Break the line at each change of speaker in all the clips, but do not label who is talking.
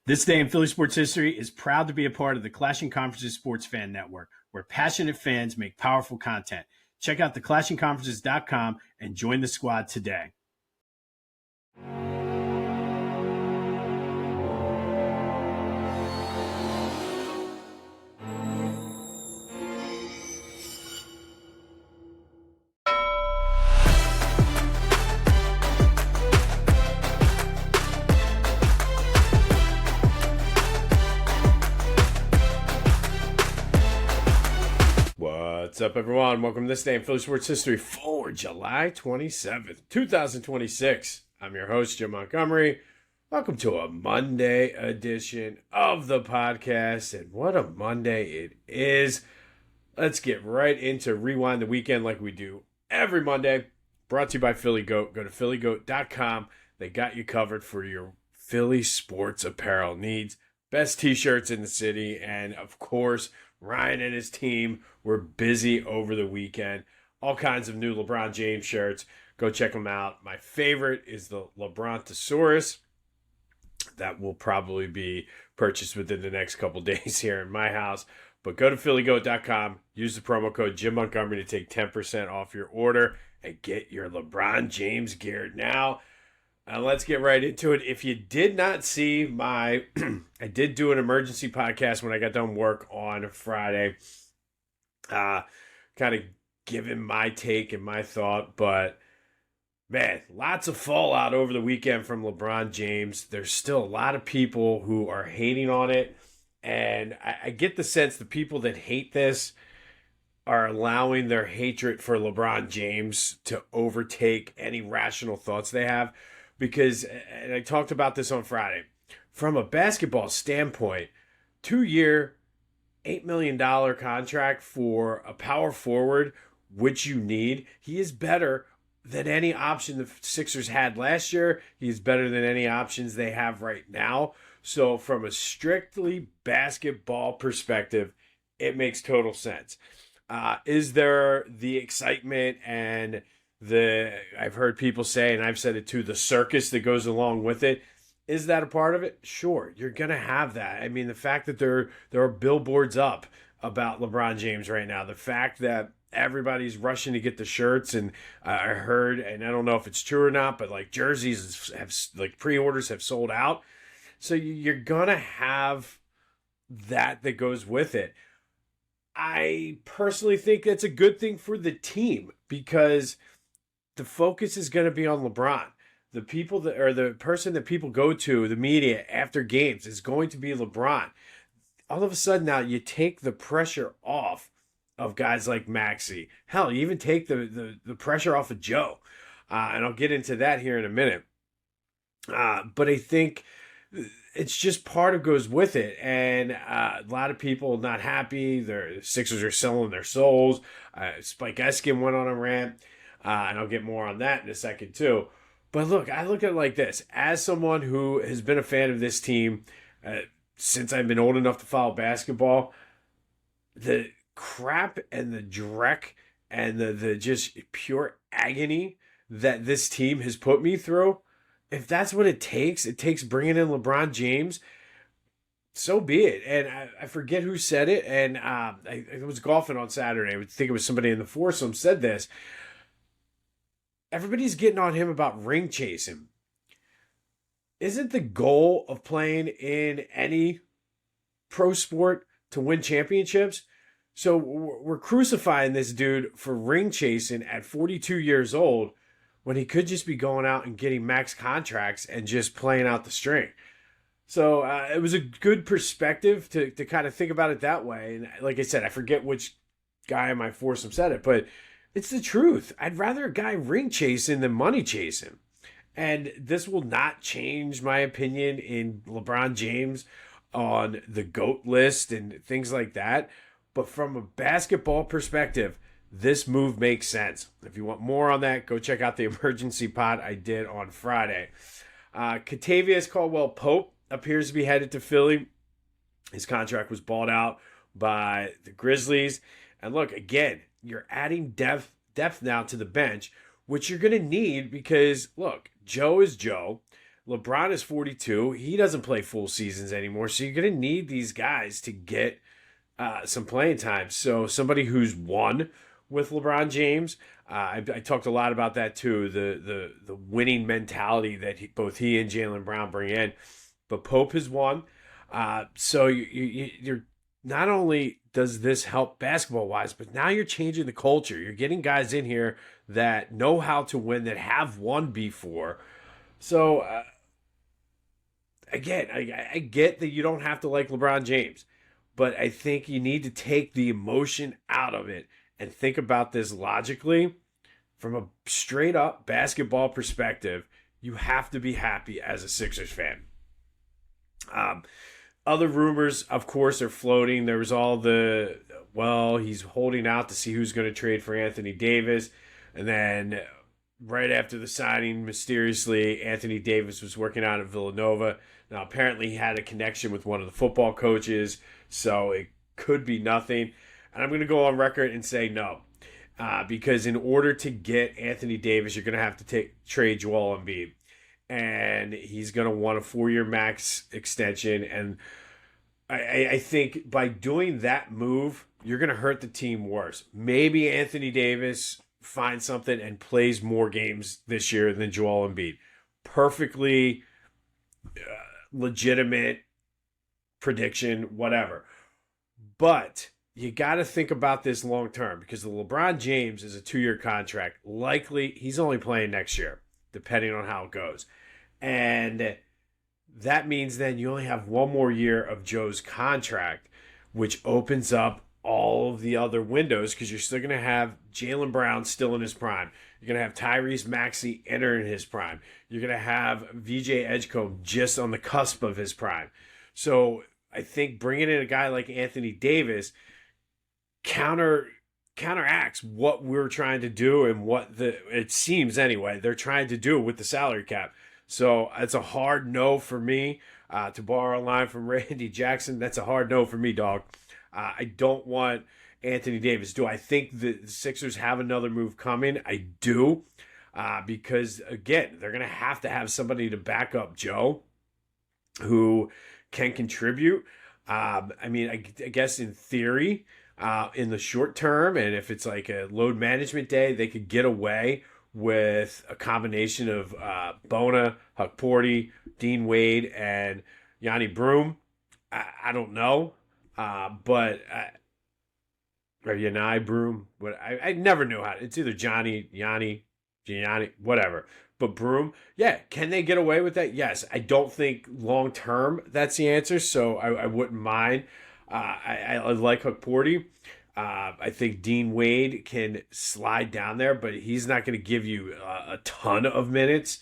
This day in Philly sports history is proud to be a part of the Clashing Conferences Sports Fan Network, where passionate fans make powerful content. Check out theclashingconferences.com and join the squad today. What's up, everyone? Welcome to This Day in Philly Sports History for July 27th, 2026. I'm your host, Jim Montgomery. Welcome to a Monday edition of the podcast, and what a Monday it is. Let's get right into Rewind the Weekend like we do every Monday. Brought to you by Philly Goat. Go to phillygoat.com. They got you covered for your Philly sports apparel needs. Best t-shirts in the city, and of course, Ryan and his team were busy over the weekend. All kinds of new LeBron James shirts. Go check them out. My favorite is the LeBrontosaurus. That will probably be purchased within the next couple days here in my house. But go to phillygoat.com. Use the promo code Jim Montgomery to take 10% off your order and get your LeBron James gear now. Let's get right into it. If you did not see my, I did do an emergency podcast when I got done work on Friday. Kind of giving my take and my thought, but man, lots of fallout over the weekend from LeBron James. There's still a lot of people who are hating on it, and I get the sense the people that hate this are allowing their hatred for LeBron James to overtake any rational thoughts they have. Because, and I talked about this on Friday, from a basketball standpoint, 2-year, $8 million contract for a power forward, which you need. He is better than any option the Sixers had last year. He is better than any options they have right now. So from a strictly basketball perspective, it makes total sense. Is there the excitement and I've heard people say, and I've said it too, the circus that goes along with it? Is that a part of it? Sure, you're going to have that. I mean, the fact that there are billboards up about LeBron James right now, the fact that everybody's rushing to get the shirts, and I heard, and I don't know if it's true or not, but like jerseys have, like pre-orders have sold out. So you're going to have that goes with it. I personally think that's a good thing for the team because the focus is going to be on LeBron. The people that, or the person that people go to, the media after games, is going to be LeBron. All of a sudden now you take the pressure off of guys like Maxey. Hell, you even take the pressure off of Joe. And I'll get into that here in a minute. But I think it's just part of goes with it. And a lot of people not happy. The Sixers are selling their souls. Spike Eskin went on a rant. And I'll get more on that in a second too. But look, I look at it like this. As someone who has been a fan of this team since I've been old enough to follow basketball, the crap and the dreck and the just pure agony that this team has put me through, if that's what it takes bringing in LeBron James, so be it. And I forget who said it, and I was golfing on Saturday. I would think it was somebody in the foursome said this. Everybody's getting on him about ring chasing. Isn't the goal of playing in any pro sport to win championships? So we're crucifying this dude for ring chasing at 42 years old when he could just be going out and getting max contracts and just playing out the string. So it was a good perspective to kind of think about it that way. And like I said, I forget which guy in my foursome said it, but it's the truth. I'd rather a guy ring chasing than money chasing. And this will not change my opinion in LeBron James on the GOAT list and things like that. But from a basketball perspective, this move makes sense. If you want more on that, go check out the emergency pod I did on Friday. Kentavious Caldwell-Pope appears to be headed to Philly. His contract was bought out by the Grizzlies. And look, again, you're adding depth now to the bench, which you're going to need because, look, Joe is Joe. LeBron is 42. He doesn't play full seasons anymore. So you're going to need these guys to get some playing time. So somebody who's won with LeBron James, I talked a lot about that too. The winning mentality that both he and Jaylen Brown bring in. But Pope has won. So you're not only does this help basketball wise, but now you're changing the culture. You're getting guys in here that know how to win, that have won before. So again, I get that you don't have to like LeBron James, but I think you need to take the emotion out of it and think about this logically. From a straight up basketball perspective, you have to be happy as a Sixers fan. Other rumors, of course, are floating. There was all he's holding out to see who's going to trade for Anthony Davis. And then right after the signing, mysteriously, Anthony Davis was working out at Villanova. Now, apparently he had a connection with one of the football coaches, so it could be nothing. And I'm going to go on record and say no. Because in order to get Anthony Davis, you're going to have to trade Joel Embiid. And he's going to want a 4-year max extension. And I think by doing that move, you're going to hurt the team worse. Maybe Anthony Davis finds something and plays more games this year than Joel Embiid. Perfectly legitimate prediction, whatever. But you got to think about this long term, because the LeBron James is a 2-year contract. Likely, he's only playing next year, depending on how it goes. And that means then you only have one more year of Joe's contract, which opens up all of the other windows, because you're still going to have Jaylen Brown still in his prime. You're going to have Tyrese Maxey entering his prime. You're going to have VJ Edgecombe just on the cusp of his prime. So I think bringing in a guy like Anthony Davis counteracts what we're trying to do and what it seems anyway they're trying to do with the salary cap. So it's a hard no for me. To borrow a line from Randy Jackson, that's a hard no for me, dog. I don't want Anthony Davis. Do I think the Sixers have another move coming? I do. Because, again, they're going to have somebody to back up Joe who can contribute. I guess in theory, in the short term, and if it's like a load management day, they could get away with a combination of Bona, Huckporty, Dean Wade, and Yanni Broom. I don't know, but or Yanni Broom. But I never knew how. It's either Johnny, Yanni, whatever. But Broom, yeah, can they get away with that? Yes. I don't think long term that's the answer, so I wouldn't mind. I like Huckporty. I think Dean Wade can slide down there, but he's not going to give you a ton of minutes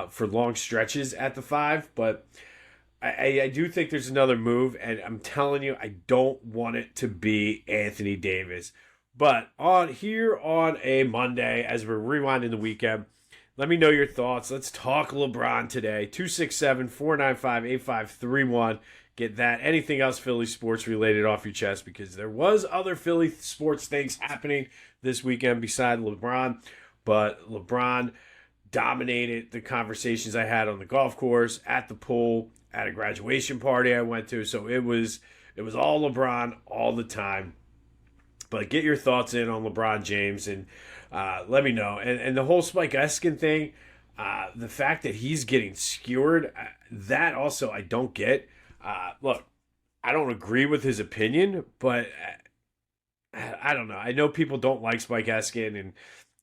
for long stretches at the 5. But I do think there's another move, and I'm telling you, I don't want it to be Anthony Davis. But on a Monday, as we're rewinding the weekend, let me know your thoughts. Let's talk LeBron today. 267-495-8531. Get that. Anything else Philly sports related off your chest, because there was other Philly sports things happening this weekend beside LeBron. But LeBron dominated the conversations I had on the golf course, at the pool, at a graduation party I went to. So it was all LeBron all the time. But get your thoughts in on LeBron James and let me know. And the whole Spike Eskin thing, the fact that he's getting skewered, that also I don't get. Look, I don't agree with his opinion, but I don't know. I know people don't like Spike Eskin, and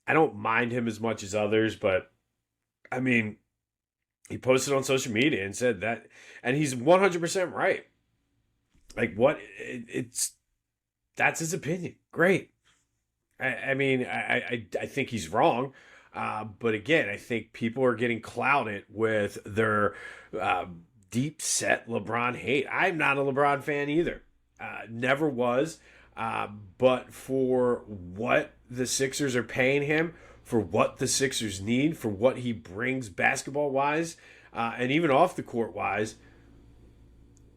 I don't mind him as much as others, but I mean, he posted on social media and said that, and he's 100% right. Like, what? That's his opinion. Great. I think he's wrong. But again, I think people are getting clouded with their deep set LeBron hate. I'm not a LeBron fan either. Never was. But for what the Sixers are paying him, for what the Sixers need, for what he brings basketball wise, and even off the court wise,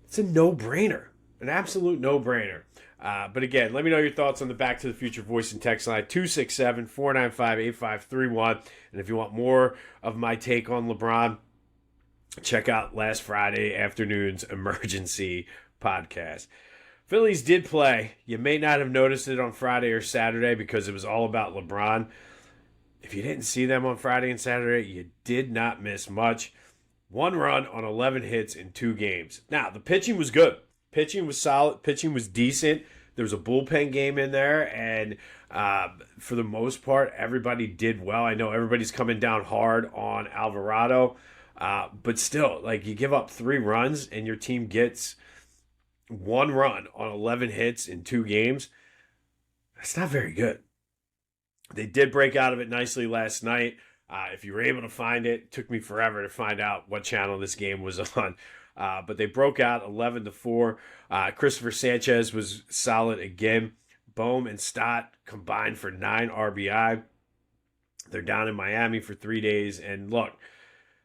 it's a no-brainer. An absolute no-brainer. But again, let me know your thoughts on the Back to the Future voice and text line, 267-495-8531. And if you want more of my take on LeBron, check out last Friday afternoon's emergency podcast. Phillies did play. You may not have noticed it on Friday or Saturday because it was all about LeBron. If you didn't see them on Friday and Saturday, you did not miss much. 1 run on 11 hits in 2 games. Now, the pitching was good. Pitching was solid. Pitching was decent. There was a bullpen game in there, and for the most part, everybody did well. I know everybody's coming down hard on Alvarado, but still, like, you give up 3 runs and your team gets 1 run on 11 hits in 2 games. That's not very good. They did break out of it nicely last night. If you were able to find it, it took me forever to find out what channel this game was on. But they broke out 11-4. Christopher Sanchez was solid again. Bohm and Stott combined for 9 RBI. They're down in Miami for 3 days. And look,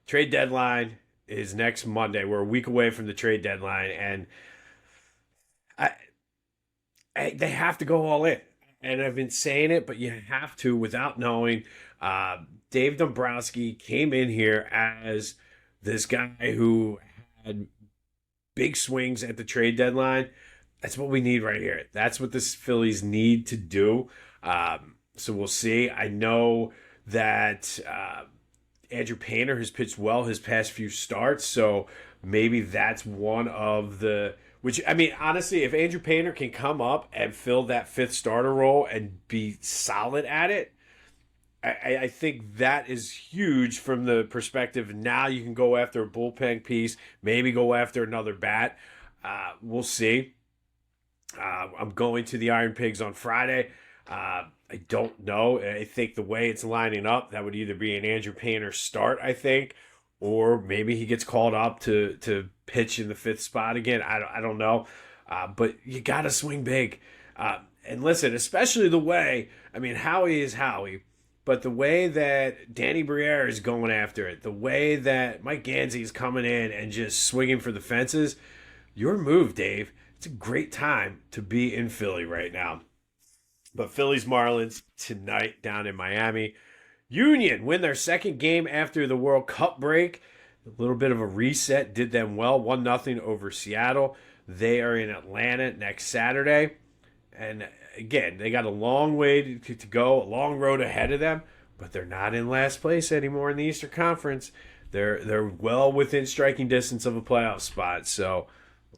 trade deadline is next Monday. We're a week away from the trade deadline. And they have to go all in. And I've been saying it, but you have to without knowing. Dave Dombrowski came in here as this guy who had big swings at the trade deadline. That's what we need right here. That's what the Phillies need to do. So we'll see. I know that Andrew Painter has pitched well his past few starts, so maybe that's one of the... Which, I mean, honestly, if Andrew Painter can come up and fill that 5th starter role and be solid at it, I think that is huge from the perspective. Now you can go after a bullpen piece, maybe go after another bat. We'll see. I'm going to the Iron Pigs on Friday. I don't know. I think the way it's lining up, that would either be an Andrew Painter start, I think, or maybe he gets called up to pitch in the 5th spot again. I don't know. But you got to swing big. And listen, especially the way, I mean, Howie is Howie, but the way that Danny Briere is going after it, the way that Mike Gansey is coming in and just swinging for the fences, your move, Dave. It's a great time to be in Philly right now. But Phillies Marlins tonight down in Miami. Union win their 2nd game after the World Cup break. A little bit of a reset did them well. 1-0 over Seattle. They are in Atlanta next Saturday. And again, they got a long way to go, a long road ahead of them, but they're not in last place anymore in the Eastern Conference. They're well within striking distance of a playoff spot. So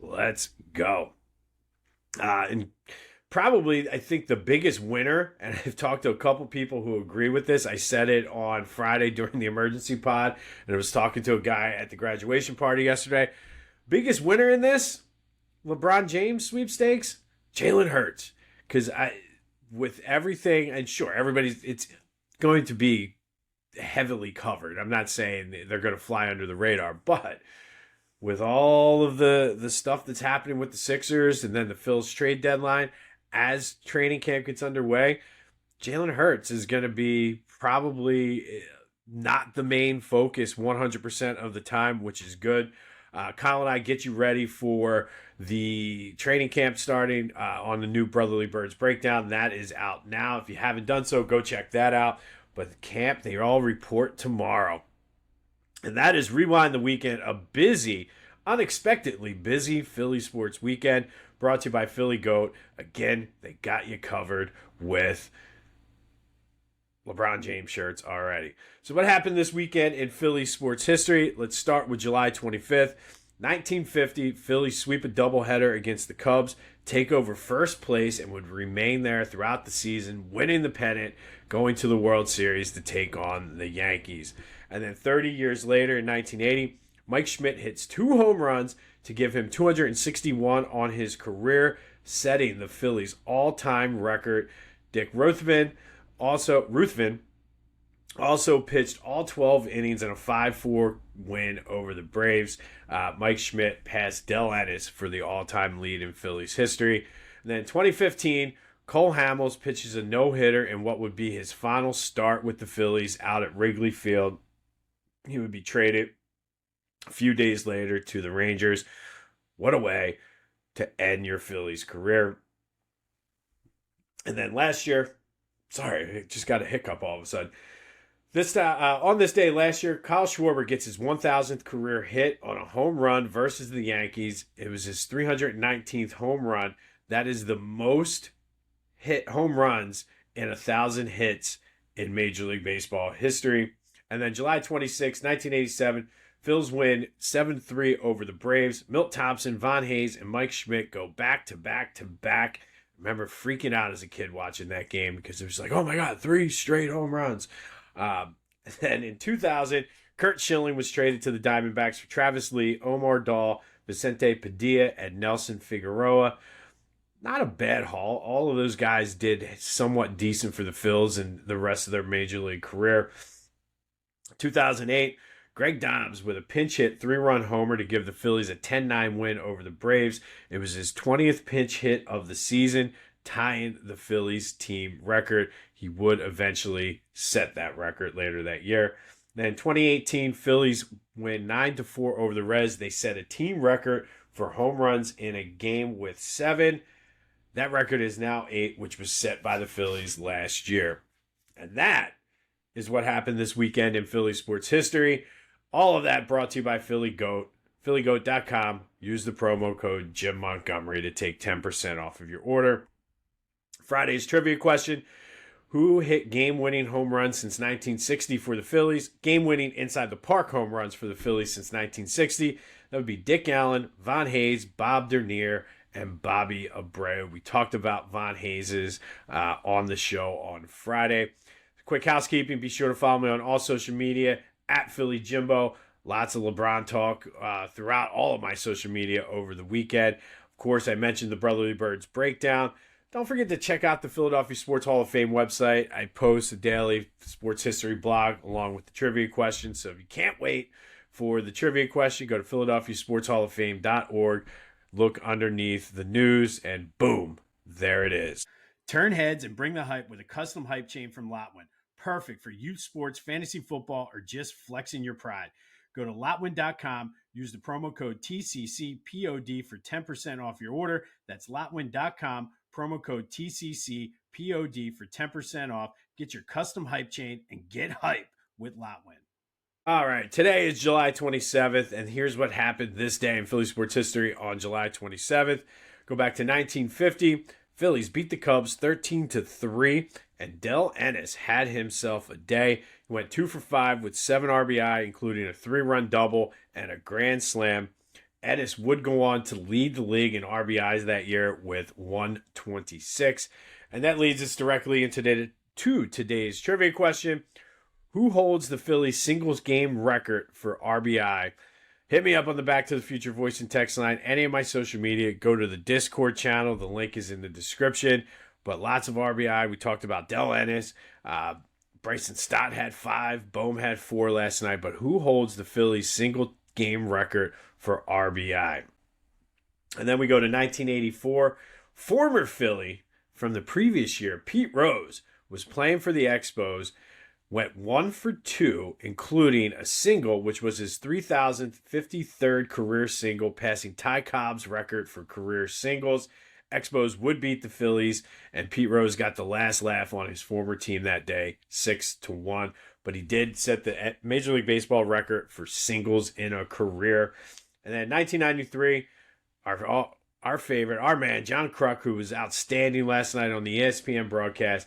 let's go. And probably, I think the biggest winner, and I've talked to a couple people who agree with this. I said it on Friday during the emergency pod, and I was talking to a guy at the graduation party yesterday. Biggest winner in this, LeBron James sweepstakes, Jalen Hurts. Because with everything, and sure, it's going to be heavily covered. I'm not saying they're going to fly under the radar, but with all of the stuff that's happening with the Sixers and then the Phil's trade deadline, as training camp gets underway, Jalen Hurts is going to be probably not the main focus 100% of the time, which is good. Kyle and I get you ready for the training camp starting on the new Brotherly Birds breakdown. That is out now. If you haven't done so, go check that out. But the camp, they all report tomorrow. And that is Rewind the Weekend, a busy, unexpectedly busy Philly sports weekend brought to you by Philly Goat. Again, they got you covered with LeBron James shirts already. So what happened this weekend in Philly sports history? Let's start with July 25th. 1950, Phillies sweep a doubleheader against the Cubs, take over first place, and would remain there throughout the season, winning the pennant, going to the World Series to take on the Yankees. And then 30 years later, in 1980, Mike Schmidt hits 2 home runs to give him 261 on his career, setting the Phillies' all-time record. Dick Ruthven also pitched all 12 innings in a 5-4 win over the Braves. Mike Schmidt passed Del Ennis for the all-time lead in Phillies history. And then 2015, Cole Hamels pitches a no-hitter in what would be his final start with the Phillies out at Wrigley Field. He would be traded a few days later to the Rangers. What a way to end your Phillies career. And then last year, sorry, I just got a hiccup all of a sudden. On this day last year, Kyle Schwarber gets his 1,000th career hit on a home run versus the Yankees. It was his 319th home run. That is the most hit home runs in 1,000 hits in Major League Baseball history. And then July 26, 1987, Phils win 7-3 over the Braves. Milt Thompson, Von Hayes, and Mike Schmidt go back to back to back. I remember freaking out as a kid watching that game because it was like, oh my God, 3 straight home runs. And in 2000, Curt Schilling was traded to the Diamondbacks for Travis Lee, Omar Dahl, Vicente Padilla, and Nelson Figueroa. Not a bad haul. All of those guys did somewhat decent for the Phils and the rest of their Major League career. 2008, Greg Dobbs with a pinch hit 3-run homer to give the Phillies a 10-9 win over the Braves. It was his 20th pinch hit of the season, tying the Phillies team record. He would eventually set that record later that year. Then 2018, Phillies win 9-4 over the Reds. They set a team record for home runs in a game with 7. That record is now 8, which was set by the Phillies last year. And that is what happened this weekend in Philly sports history. All of that brought to you by Philly Goat. PhillyGoat.com. Use the promo code Jim Montgomery to take 10% off of your order. Friday's trivia question. Who hit game-winning home runs since 1960 for the Phillies? Game-winning inside the park home runs for the Phillies since 1960. That would be Dick Allen, Von Hayes, Bob Dernier, and Bobby Abreu. We talked about Von Hayes's on the show on Friday. Quick housekeeping. Be sure to follow me on all social media at Philly Jimbo. Lots of LeBron talk throughout all of my social media over the weekend. Of course, I mentioned the Brotherly Birds breakdown. Don't forget to check out the Philadelphia Sports Hall of Fame website. I post a daily sports history blog along with the trivia question. So if you can't wait for the trivia question, go to PhiladelphiaSportsHallOfFame.org. Look underneath the news, and boom, there it is. Turn heads and bring the hype with a custom hype chain from Lotwin. Perfect for youth sports, fantasy football, or just flexing your pride. Go to Lotwin.com. Use the promo code TCCPOD for 10% off your order. That's Lotwin.com. Promo code TCCPOD for 10% off. Get your custom hype chain and get hype with Lotwin. All right, today is July 27th, and here's what happened this day in Philly sports history on July 27th. Go back to 1950. Phillies beat the Cubs 13-3, and Del Ennis had himself a day. He went 2 for 5 with 7 RBI, including a 3-run double and a grand slam. Ennis would go on to lead the league in RBIs that year with 126. And that leads us directly into today's trivia question. Who holds the Phillies singles game record for RBI? Hit me up on the Back to the Future voice and text line, any of my social media. Go to the Discord channel. The link is in the description. But lots of RBI. We talked about Del Ennis. Bryson Stott had 5. Bohm had 4 last night. But who holds the Phillies single game record for RBI? And then we go to 1984. Former Philly from the previous year, Pete Rose, was playing for the Expos. Went 1 for 2, including a single, which was his 3,053rd career single, passing Ty Cobb's record for career singles. Expos would beat the Phillies, and Pete Rose got the last laugh on his former team that day, 6-1. But he did set the Major League Baseball record for singles in a career. And then 1993, our favorite, our man, John Kruk, who was outstanding last night on the ESPN broadcast.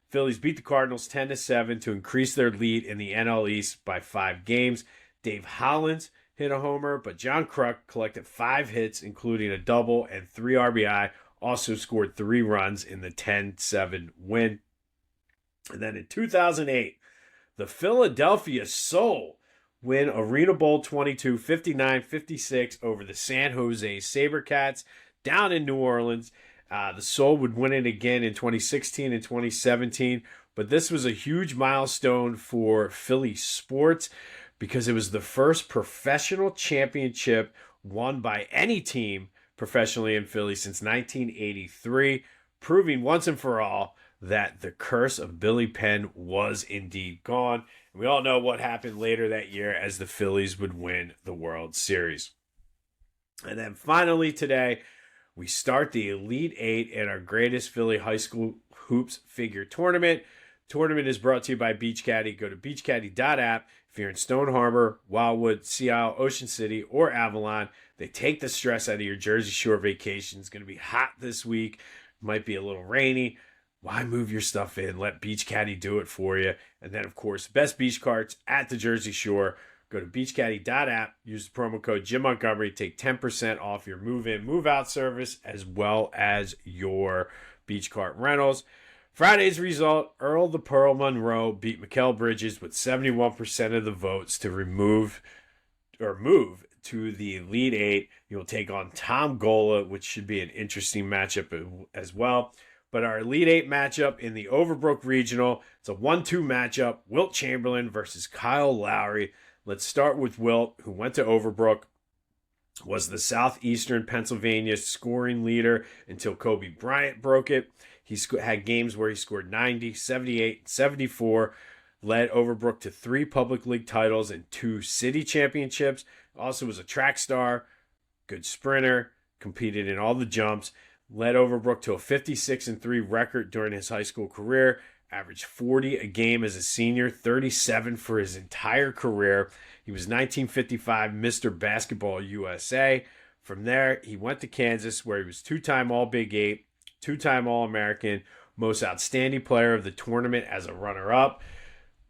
Phillies beat the Cardinals 10-7 to increase their lead in the NL East by 5 games. Dave Hollins hit a homer, but John Kruk collected 5 hits, including a double and 3 RBI. Also scored 3 runs in the 10-7 win. And then in 2008, the Philadelphia Soul win Arena Bowl 22, 59-56 over the San Jose SaberCats down in New Orleans. The Soul would win it again in 2016 and 2017, but this was a huge milestone for Philly sports because it was the first professional championship won by any team professionally in Philly since 1983, proving once and for all that the curse of Billy Penn was indeed gone. And we all know what happened later that year as the Phillies would win the World Series. And then finally today, we start the Elite Eight in our greatest Philly high school hoops figure tournament. Tournament is brought to you by Beach Caddy. Go to beachcaddy.app. If you're in Stone Harbor, Wildwood, Sea Isle, Ocean City, or Avalon, they take the stress out of your Jersey Shore vacation. It's going to be hot this week. Might be a little rainy. Why move your stuff in? Let Beach Caddy do it for you. And then, of course, best beach carts at the Jersey Shore. Go to beachcaddy.app. Use the promo code Jim Montgomery. Take 10% off your move-in, move-out service, as well as your beach cart rentals. Friday's result, Earl the Pearl Monroe beat Mikal Bridges with 71% of the votes to move to the Elite Eight. You'll take on Tom Gola, which should be an interesting matchup as well. But our Elite Eight matchup in the Overbrook Regional, it's a 1-2 matchup. Wilt Chamberlain versus Kyle Lowry. Let's start with Wilt, who went to Overbrook, was the Southeastern Pennsylvania scoring leader until Kobe Bryant broke it. He had games where he scored 90, 78, 74, led Overbrook to 3 public league titles and 2 city championships. Also was a track star, good sprinter, competed in all the jumps, led Overbrook to a 56-3 record during his high school career, averaged 40 a game as a senior, 37 for his entire career. He was 1955 Mr. Basketball USA. From there, he went to Kansas, where he was 2-time All-Big 8, 2-time All-American, most outstanding player of the tournament as a runner-up.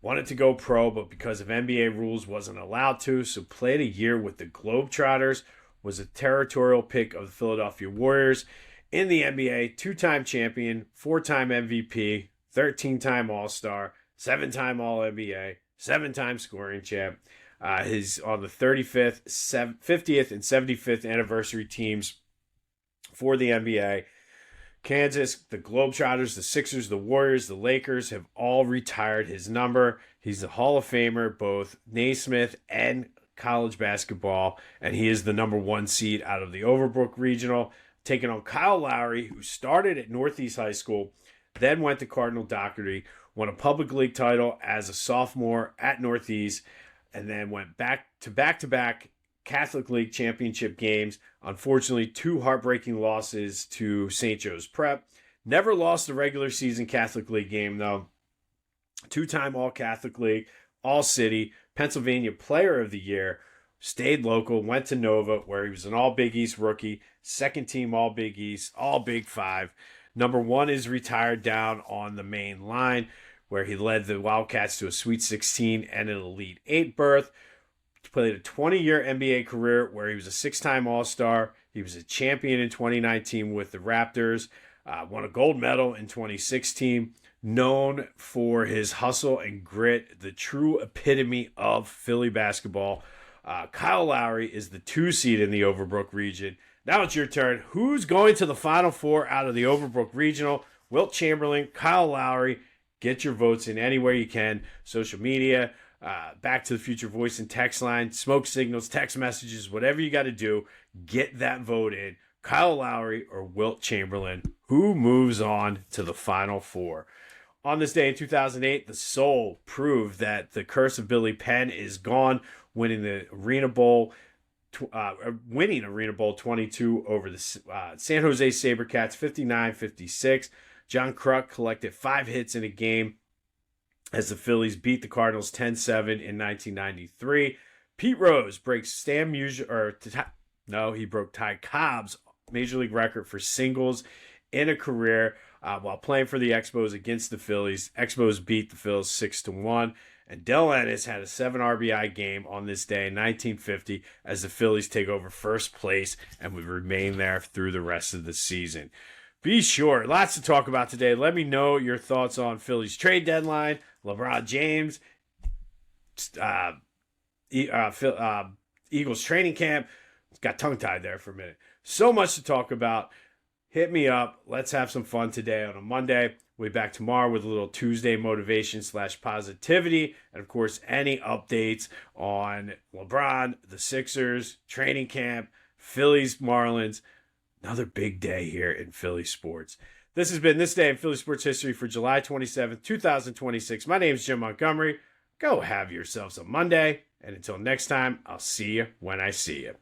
Wanted to go pro, but because of NBA rules, wasn't allowed to, so played a year with the Globetrotters, was a territorial pick of the Philadelphia Warriors. In the NBA, 2-time champion, 4-time MVP, 13-time All-Star, 7-time All-NBA, 7-time scoring champ. He's on the 35th, 50th, and 75th anniversary teams for the NBA. Kansas, the Globetrotters, the Sixers, the Warriors, the Lakers have all retired his number. He's a Hall of Famer, both Naismith and college basketball, and he is the number 1 seed out of the Overbrook Regional, taking on Kyle Lowry, who started at Northeast High School, then went to Cardinal Dougherty, won a public league title as a sophomore at Northeast, and then went back-to-back Catholic League championship games. Unfortunately, 2 heartbreaking losses to St. Joe's Prep. Never lost a regular season Catholic League game, though. 2-time All-Catholic League, All-City, Pennsylvania Player of the Year. Stayed local, went to Nova, where he was an All-Big East rookie, second-team All-Big East, All-Big 5. Number 1 is retired down on the main line, where he led the Wildcats to a Sweet 16 and an Elite 8 berth. Played a 20-year NBA career where he was a 6-time All-Star. He was a champion in 2019 with the Raptors. Won a gold medal in 2016. Known for his hustle and grit, the true epitome of Philly basketball. Kyle Lowry is the 2 seed in the Overbrook region. Now it's your turn. Who's going to the Final Four out of the Overbrook Regional? Wilt Chamberlain, Kyle Lowry. Get your votes in anywhere you can. Social media, Back to the Future voice and text line, smoke signals, text messages, whatever you got to do. Get that vote in. Kyle Lowry or Wilt Chamberlain. Who moves on to the Final Four? On this day in 2008, the Soul proved that the curse of Billy Penn is gone, winning the Arena Bowl 22 over the San Jose SaberCats 59-56. John Kruk collected 5 hits in a game as the Phillies beat the Cardinals 10-7 in 1993. Pete Rose breaks he broke Ty Cobb's Major League record for singles in a career while playing for the Expos against the Phillies. Expos beat the Phillies 6-1. And Del Ennis had a 7 RBI game on this day in 1950 as the Phillies take over first place and would remain there through the rest of the season. Be sure, lots to talk about today. Let me know your thoughts on Phillies trade deadline, LeBron James, Eagles training camp. Got tongue-tied there for a minute. So much to talk about. Hit me up. Let's have some fun today on a Monday. We'll be back tomorrow with a little Tuesday motivation / positivity. And, of course, any updates on LeBron, the Sixers, training camp, Phillies, Marlins. Another big day here in Philly sports. This has been This Day in Philly Sports History for July 27th, 2026. My name is Jim Montgomery. Go have yourselves a Monday. And until next time, I'll see you when I see you.